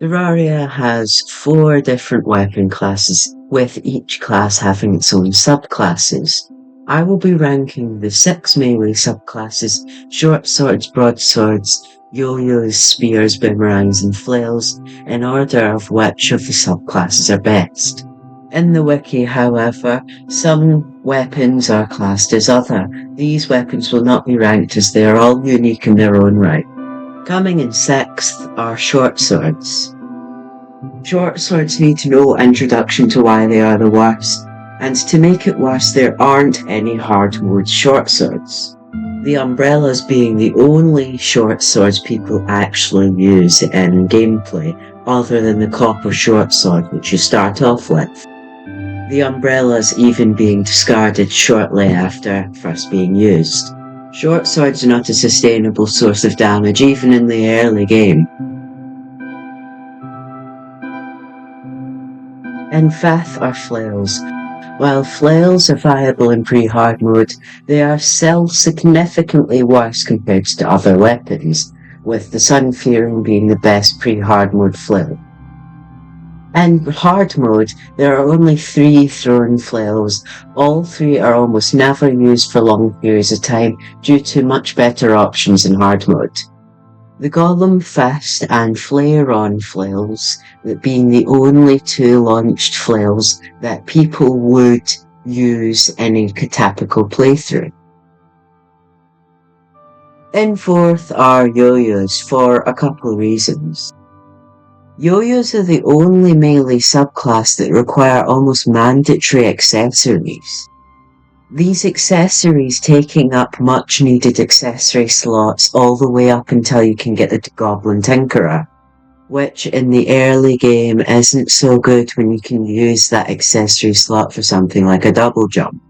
Terraria has 4 different weapon classes, with each class having its own subclasses. I will be ranking the 6 melee subclasses: short swords, broadswords, yo-yos, spears, boomerangs and flails, in order of which of the subclasses are best. In the wiki, however, some weapons are classed as other. These weapons will not be ranked as they are all unique in their own right. Coming in 6th are short swords. Short swords need no introduction to why they are the worst, and to make it worse, there aren't any hard mode short swords. The umbrellas being the only short swords people actually use in gameplay, other than the copper short sword which you start off with. The umbrellas even being discarded shortly after first being used. Short swords are not a sustainable source of damage even in the early game. In 5th are flails. While flails are viable in pre-hard mode, they are still significantly worse compared to other weapons, with the Sun Fearing being the best pre-hard mode flail. In hard mode, there are only 3 thrown flails. All 3 are almost never used for long periods of time due to much better options in hard mode. The Golem Fist and Flare-On flails, that being the only 2 launched flails that people would use in a typical playthrough. In 4th are yo-yos for a couple of reasons. Yo-yos are the only melee subclass that require almost mandatory accessories. These accessories taking up much needed accessory slots all the way up until you can get the Goblin Tinkerer, which in the early game isn't so good when you can use that accessory slot for something like a double jump.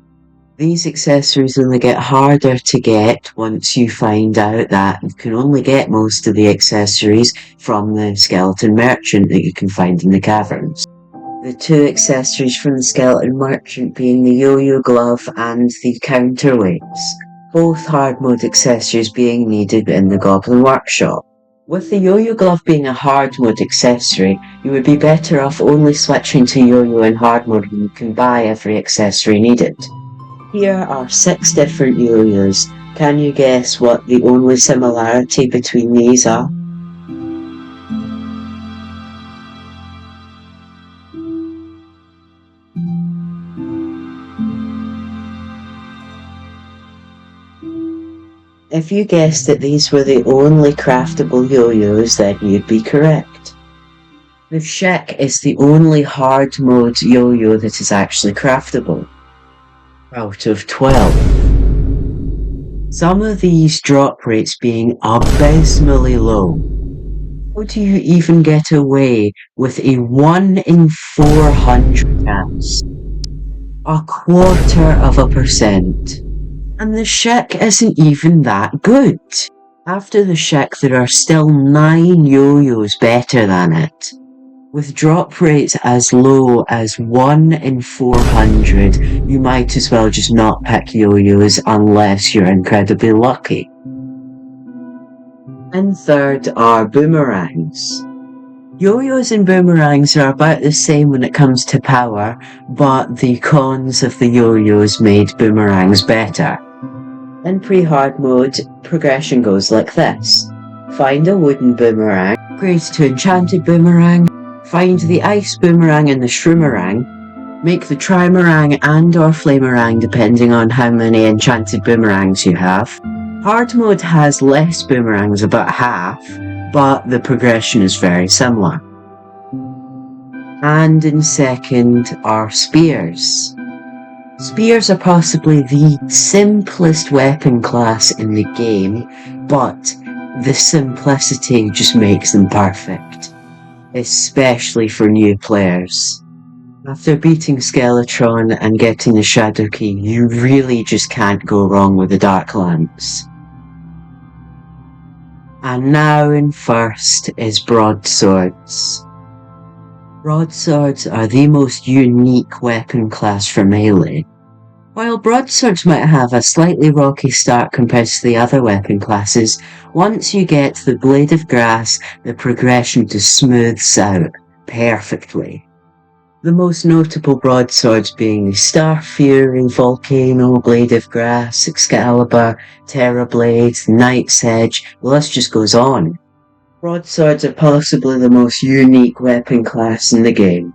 These accessories only get harder to get once you find out that you can only get most of the accessories from the skeleton merchant that you can find in the caverns. The 2 accessories from the skeleton merchant being the yo-yo glove and the counterweights, both hard mode accessories being needed in the Goblin Workshop. With the yo-yo glove being a hard mode accessory, you would be better off only switching to yo-yo in hard mode when you can buy every accessory needed. Here are 6 different yo-yos. Can you guess what the only similarity between these are? If you guessed that these were the only craftable yo-yos, then you'd be correct. The Shek is the only hard mode yo-yo that is actually craftable, out of 12. Some of these drop rates being abysmally low. How do you even get away with a 1 in 400 chance? 0.25%. And the Shek isn't even that good. After the Shek, there are still 9 yo-yos better than it. With drop rates as low as 1 in 400, you might as well just not pick yo-yos unless you're incredibly lucky. And 3rd are boomerangs. Yo-yos and boomerangs are about the same when it comes to power, but the cons of the yo-yos made boomerangs better. In pre-hard mode, progression goes like this. Find a wooden boomerang, upgrade to enchanted boomerang, find the ice boomerang and the shroomerang, make the trimerang and or flamerang depending on how many enchanted boomerangs you have. Hard mode has less boomerangs, about half, but the progression is very similar. And in 2nd are spears. Spears are possibly the simplest weapon class in the game, but the simplicity just makes them perfect, especially for new players. After beating Skeletron and getting the Shadow Key, you really just can't go wrong with the Dark Lance. And now in 1st is broadswords. Broadswords are the most unique weapon class for melee. While broadswords might have a slightly rocky start compared to the other weapon classes, once you get the Blade of Grass, the progression just smooths out perfectly. The most notable broadswords being the Star Fury, Volcano, Blade of Grass, Excalibur, Terrorblade, Knight's Edge, the list just goes on. Broadswords are possibly the most unique weapon class in the game.